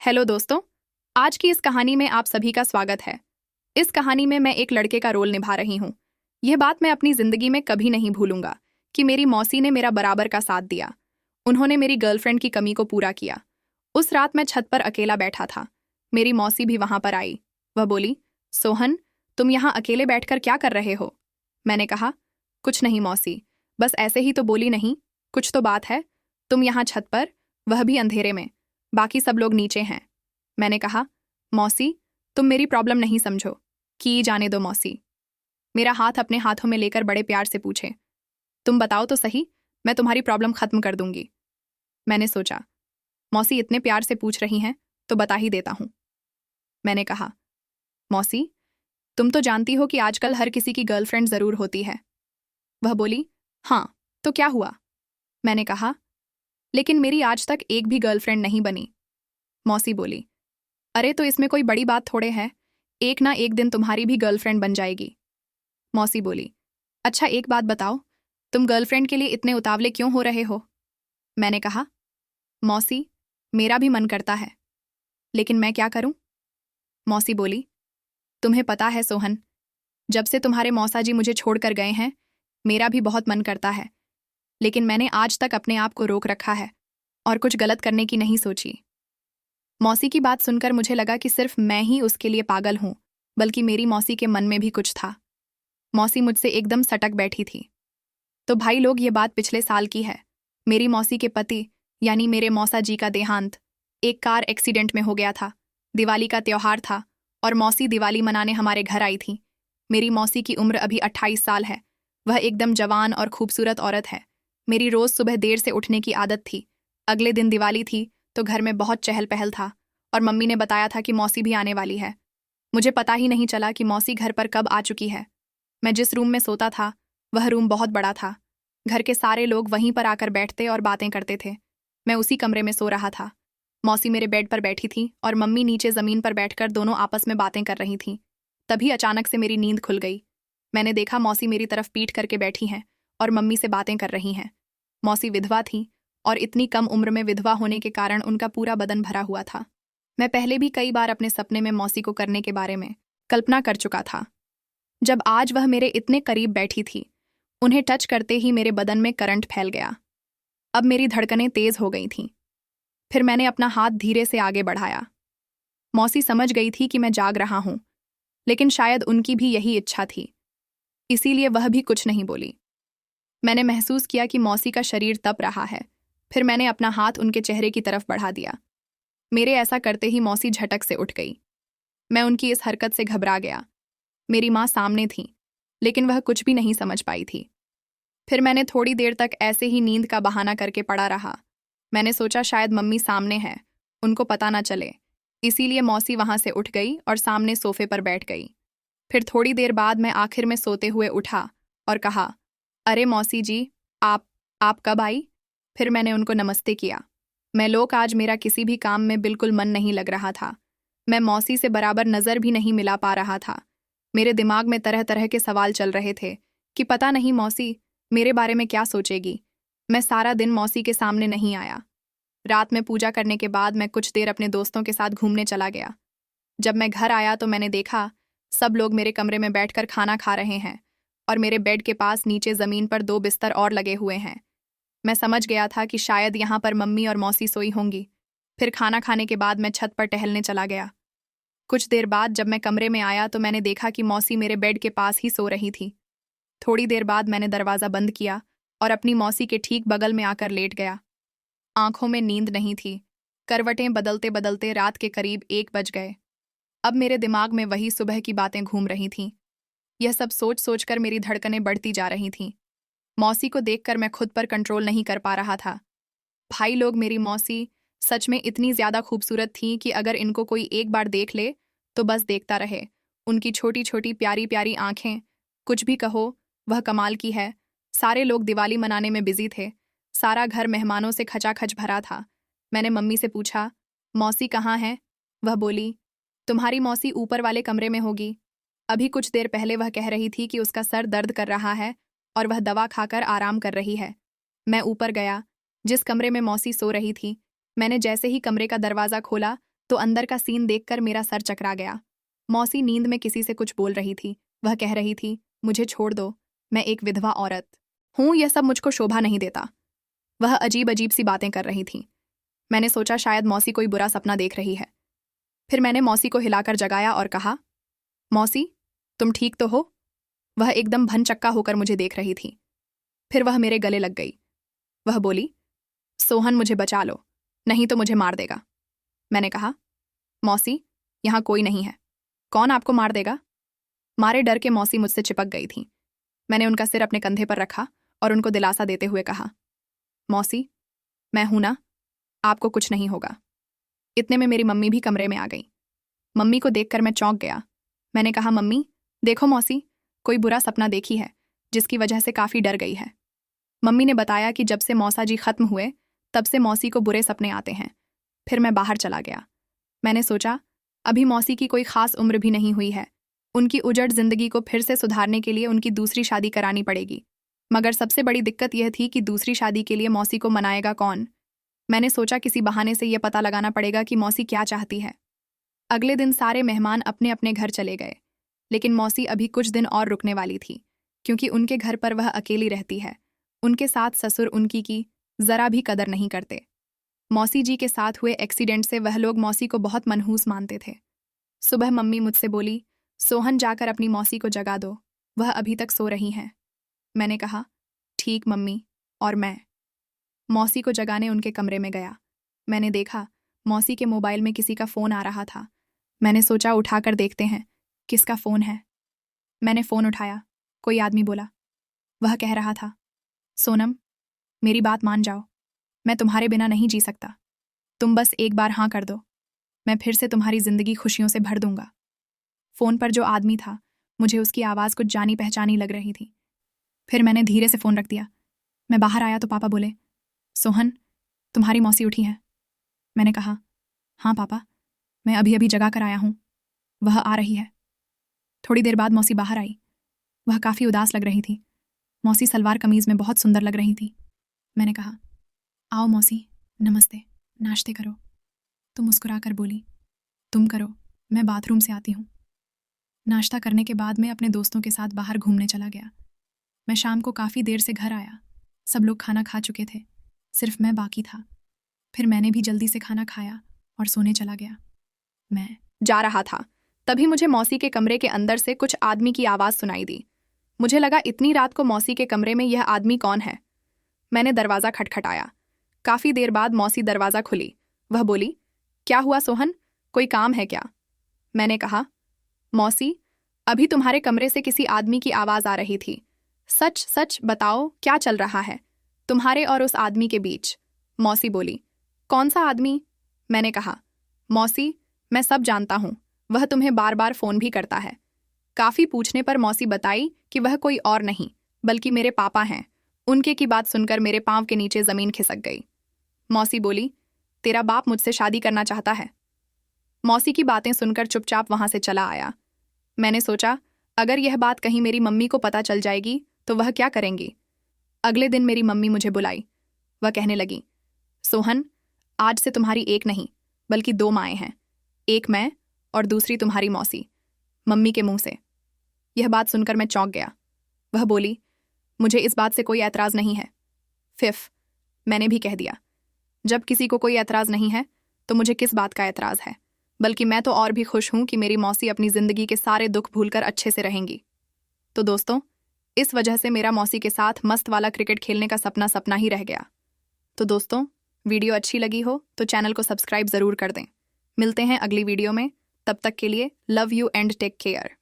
Hello दोस्तों। आज की इस कहानी में आप सभी का स्वागत है। इस कहानी में मैं एक लड़के का रोल निभा रही हूँ। यह बात मैं अपनी जिंदगी में कभी नहीं भूलूंगा कि मेरी मौसी ने मेरा बराबर का साथ दिया। उन्होंने मेरी गर्लफ्रेंड की कमी को पूरा किया। उस रात मैं छत पर अकेला बैठा था। मेरी मौसी भी वहां पर आई। वह बोली, सोहन, तुम यहाँ अकेले बैठकर क्या कर रहे हो? मैंने कहा, कुछ नहीं मौसी, बस ऐसे ही। तो बोली, नहीं, कुछ तो बात है। तुम यहाँ छत पर, वह भी अंधेरे में, बाकी सब लोग नीचे हैं। मैंने कहा, मौसी, तुम मेरी प्रॉब्लम नहीं समझो। कि जाने दो मौसी। मेरा हाथ अपने हाथों में लेकर बड़े प्यार से पूछे, तुम बताओ तो सही, मैं तुम्हारी प्रॉब्लम खत्म कर दूंगी। मैंने सोचा, मौसी इतने प्यार से पूछ रही हैं तो बता ही देता हूं। मैंने कहा, मौसी, तुम तो जानती हो कि आजकल हर किसी की गर्लफ्रेंड जरूर होती है। वह बोली, हाँ, तो क्या हुआ? मैंने कहा, लेकिन मेरी आज तक एक भी गर्लफ्रेंड नहीं बनी। मौसी बोली, अरे तो इसमें कोई बड़ी बात थोड़े है, एक ना एक दिन तुम्हारी भी गर्लफ्रेंड बन जाएगी। मौसी बोली, अच्छा एक बात बताओ, तुम गर्लफ्रेंड के लिए इतने उतावले क्यों हो रहे हो? मैंने कहा, मौसी, मेरा भी मन करता है, लेकिन मैं क्या करूं? मौसी बोली, तुम्हें पता है सोहन, जब से तुम्हारे मौसा जी मुझे छोड़कर गए हैं, मेरा भी बहुत मन करता है, लेकिन मैंने आज तक अपने आप को रोक रखा है और कुछ गलत करने की नहीं सोची। मौसी की बात सुनकर मुझे लगा कि सिर्फ मैं ही उसके लिए पागल हूं, बल्कि मेरी मौसी के मन में भी कुछ था। मौसी मुझसे एकदम सटक बैठी थी। तो भाई लोग, ये बात पिछले साल की है। मेरी मौसी के पति यानी मेरे मौसा जी का देहांत एक कार एक्सीडेंट में हो गया था। दिवाली का त्योहार था और मौसी दिवाली मनाने हमारे घर आई थी। मेरी मौसी की उम्र अभी 28 साल है। वह एकदम जवान और खूबसूरत औरत है। मेरी रोज सुबह देर से उठने की आदत थी। अगले दिन दिवाली थी तो घर में बहुत चहल पहल था और मम्मी ने बताया था कि मौसी भी आने वाली है। मुझे पता ही नहीं चला कि मौसी घर पर कब आ चुकी है। मैं जिस रूम में सोता था वह रूम बहुत बड़ा था। घर के सारे लोग वहीं पर आकर बैठते और बातें करते थे। मैं उसी कमरे में सो रहा था। मौसी मेरे बेड पर बैठी थी और मम्मी नीचे जमीन पर बैठकर दोनों आपस में बातें कर रही थीं। तभी अचानक से मेरी नींद खुल गई। मैंने देखा मौसी मेरी तरफ पीठ करके बैठी हैं और मम्मी से बातें कर रही हैं। मौसी विधवा थी और इतनी कम उम्र में विधवा होने के कारण उनका पूरा बदन भरा हुआ था। मैं पहले भी कई बार अपने सपने में मौसी को करने के बारे में कल्पना कर चुका था। जब आज वह मेरे इतने करीब बैठी थी, उन्हें टच करते ही मेरे बदन में करंट फैल गया। अब मेरी धड़कनें तेज हो गई थीं। फिर मैंने अपना हाथ धीरे से आगे बढ़ाया। मौसी समझ गई थी कि मैं जाग रहा हूं, लेकिन शायद उनकी भी यही इच्छा थी, इसीलिए वह भी कुछ नहीं बोली। मैंने महसूस किया कि मौसी का शरीर तप रहा है। फिर मैंने अपना हाथ उनके चेहरे की तरफ बढ़ा दिया। मेरे ऐसा करते ही मौसी झटक से उठ गई। मैं उनकी इस हरकत से घबरा गया। मेरी माँ सामने थी, लेकिन वह कुछ भी नहीं समझ पाई थी। फिर मैंने थोड़ी देर तक ऐसे ही नींद का बहाना करके पड़ा रहा। मैंने सोचा शायद मम्मी सामने है, उनको पता ना चले। इसीलिए मौसी वहां से उठ गई और सामने सोफे पर बैठ गई। फिर थोड़ी देर बाद मैं आखिर में सोते हुए उठा और कहा, अरे मौसी जी, आप कब आई? फिर मैंने उनको नमस्ते किया। मैं लोग आज मेरा किसी भी काम में बिल्कुल मन नहीं लग रहा था। मैं मौसी से बराबर नज़र भी नहीं मिला पा रहा था। मेरे दिमाग में तरह तरह के सवाल चल रहे थे कि पता नहीं मौसी मेरे बारे में क्या सोचेगी। मैं सारा दिन मौसी के सामने नहीं आया। रात में पूजा करने के बाद मैं कुछ देर अपने दोस्तों के साथ घूमने चला गया। जब मैं घर आया तो मैंने देखा सब लोग मेरे कमरे में बैठकर खाना खा रहे हैं और मेरे बेड के पास नीचे ज़मीन पर 2 बिस्तर और लगे हुए हैं। मैं समझ गया था कि शायद यहाँ पर मम्मी और मौसी सोई होंगी। फिर खाना खाने के बाद मैं छत पर टहलने चला गया। कुछ देर बाद जब मैं कमरे में आया तो मैंने देखा कि मौसी मेरे बेड के पास ही सो रही थी। थोड़ी देर बाद मैंने दरवाज़ा बंद किया और अपनी मौसी के ठीक बगल में आकर लेट गया। आंखों में नींद नहीं थी। करवटें बदलते बदलते रात के करीब 1 बज गए। अब मेरे दिमाग में वही सुबह की बातें घूम रही थीं। यह सब सोच सोचकर मेरी धड़कनें बढ़ती जा रही थीं। मौसी को देखकर मैं खुद पर कंट्रोल नहीं कर पा रहा था। भाई लोग, मेरी मौसी सच में इतनी ज़्यादा खूबसूरत थी कि अगर इनको कोई एक बार देख ले तो बस देखता रहे। उनकी छोटी छोटी प्यारी प्यारी आंखें, कुछ भी कहो, वह कमाल की है। सारे लोग दिवाली मनाने में बिजी थे। सारा घर मेहमानों से खचाखच भरा था। मैंने मम्मी से पूछा, मौसी कहाँ है? वह बोली, तुम्हारी मौसी ऊपर वाले कमरे में होगी। अभी कुछ देर पहले वह कह रही थी कि उसका सर दर्द कर रहा है और वह दवा खाकर आराम कर रही है। मैं ऊपर गया, जिस कमरे में मौसी सो रही थी। मैंने जैसे ही कमरे का दरवाज़ा खोला तो अंदर का सीन देखकर मेरा सर चकरा गया। मौसी नींद में किसी से कुछ बोल रही थी। वह कह रही थी, मुझे छोड़ दो, मैं एक विधवा औरत हूँ, यह सब मुझको शोभा नहीं देता। वह अजीब अजीब सी बातें कर रही थी। मैंने सोचा शायद मौसी कोई बुरा सपना देख रही है। फिर मैंने मौसी को हिलाकर जगाया और कहा, मौसी, तुम ठीक तो हो? वह एकदम भनचक्का होकर मुझे देख रही थी। फिर वह मेरे गले लग गई। वह बोली, सोहन मुझे बचा लो, नहीं तो मुझे मार देगा। मैंने कहा, मौसी, यहाँ कोई नहीं है, कौन आपको मार देगा? मारे डर के मौसी मुझसे चिपक गई थी। मैंने उनका सिर अपने कंधे पर रखा और उनको दिलासा देते हुए कहा, मौसी, मैं हूं ना, आपको कुछ नहीं होगा। इतने में मेरी मम्मी भी कमरे में आ गई। मम्मी को देखकर मैं चौंक गया। मैंने कहा, मम्मी, देखो मौसी, कोई बुरा सपना देखी है, जिसकी वजह से काफ़ी डर गई है। मम्मी ने बताया कि जब से मौसा जी खत्म हुए, तब से मौसी को बुरे सपने आते हैं। फिर मैं बाहर चला गया। मैंने सोचा, अभी मौसी की कोई खास उम्र भी नहीं हुई है, उनकी उजड़ जिंदगी को फिर से सुधारने के लिए उनकी दूसरी शादी करानी पड़ेगी। मगर सबसे बड़ी दिक्कत यह थी कि दूसरी शादी के लिए मौसी को मनाएगा कौन। मैंने सोचा किसी बहाने से यह पता लगाना पड़ेगा कि मौसी क्या चाहती है। अगले दिन सारे मेहमान अपने अपने घर चले गए, लेकिन मौसी अभी कुछ दिन और रुकने वाली थी, क्योंकि उनके घर पर वह अकेली रहती है। उनके साथ ससुर उनकी की जरा भी कदर नहीं करते। मौसी जी के साथ हुए एक्सीडेंट से वह लोग मौसी को बहुत मनहूस मानते थे। सुबह मम्मी मुझसे बोली, सोहन, जाकर अपनी मौसी को जगा दो, वह अभी तक सो रही हैं। मैंने कहा, ठीक मम्मी। और मैं मौसी को जगाने उनके कमरे में गया। मैंने देखा मौसी के मोबाइल में किसी का फ़ोन आ रहा था। मैंने सोचा उठाकर देखते हैं किसका फ़ोन है। मैंने फ़ोन उठाया। कोई आदमी बोला। वह कह रहा था, सोनम, मेरी बात मान जाओ, मैं तुम्हारे बिना नहीं जी सकता। तुम बस एक बार हाँ कर दो, मैं फिर से तुम्हारी ज़िंदगी खुशियों से भर दूंगा। फ़ोन पर जो आदमी था, मुझे उसकी आवाज़ कुछ जानी पहचानी लग रही थी। फिर मैंने धीरे से फ़ोन रख दिया। मैं बाहर आया तो पापा बोले, सोहन, तुम्हारी मौसी उठी है। मैंने कहा, हाँ पापा, मैं अभी अभी जगा कर आया हूँ, वह आ रही है। थोड़ी देर बाद मौसी बाहर आई। वह काफ़ी उदास लग रही थी। मौसी सलवार कमीज़ में बहुत सुंदर लग रही थी। मैंने कहा, आओ मौसी, नमस्ते, नाश्ते करो। तो मुस्कुराकर बोली, तुम करो, मैं बाथरूम से आती हूँ। नाश्ता करने के बाद मैं अपने दोस्तों के साथ बाहर घूमने चला गया। मैं शाम को काफ़ी देर से घर आया। सब लोग खाना खा चुके थे, सिर्फ मैं बाकी था। फिर मैंने भी जल्दी से खाना खाया और सोने चला गया। मैं जा रहा था, तभी मुझे मौसी के कमरे के अंदर से कुछ आदमी की आवाज़ सुनाई दी। मुझे लगा इतनी रात को मौसी के कमरे में यह आदमी कौन है। मैंने दरवाज़ा खटखटाया। काफ़ी देर बाद मौसी दरवाज़ा खुली। वह बोली, क्या हुआ सोहन, कोई काम है क्या? मैंने कहा, मौसी, अभी तुम्हारे कमरे से किसी आदमी की आवाज़ आ रही थी। सच सच बताओ, क्या चल रहा है तुम्हारे और उस आदमी के बीच? मौसी बोली, कौन सा आदमी? मैंने कहा, मौसी, मैं सब जानता हूँ, वह तुम्हें बार बार फ़ोन भी करता है। काफ़ी पूछने पर मौसी बताई कि वह कोई और नहीं बल्कि मेरे पापा हैं। उनके की बात सुनकर मेरे पाँव के नीचे ज़मीन खिसक गई। मौसी बोली, तेरा बाप मुझसे शादी करना चाहता है। मौसी की बातें सुनकर चुपचाप वहाँ से चला आया। मैंने सोचा, अगर यह बात कहीं मेरी मम्मी को पता चल जाएगी तो वह क्या करेंगी। अगले दिन मेरी मम्मी मुझे बुलाई। वह कहने लगी, सोहन, आज से तुम्हारी एक नहीं बल्कि दो माएँ हैं, एक मैं और दूसरी तुम्हारी मौसी। मम्मी के मुंह से यह बात सुनकर मैं चौंक गया। वह बोली, मुझे इस बात से कोई ऐतराज़ नहीं है। फिफ, मैंने भी कह दिया। जब किसी को कोई ऐतराज़ नहीं है तो मुझे किस बात का ऐतराज़ है। बल्कि मैं तो और भी खुश हूं कि मेरी मौसी अपनी ज़िंदगी के सारे दुख भूलकर अच्छे से रहेंगी। तो दोस्तों, इस वजह से मेरा मौसी के साथ मस्त वाला क्रिकेट खेलने का सपना सपना ही रह गया। तो दोस्तों, वीडियो अच्छी लगी हो तो चैनल को सब्सक्राइब ज़रूर कर दें। मिलते हैं अगली वीडियो में, तब तक के लिए love you and take care.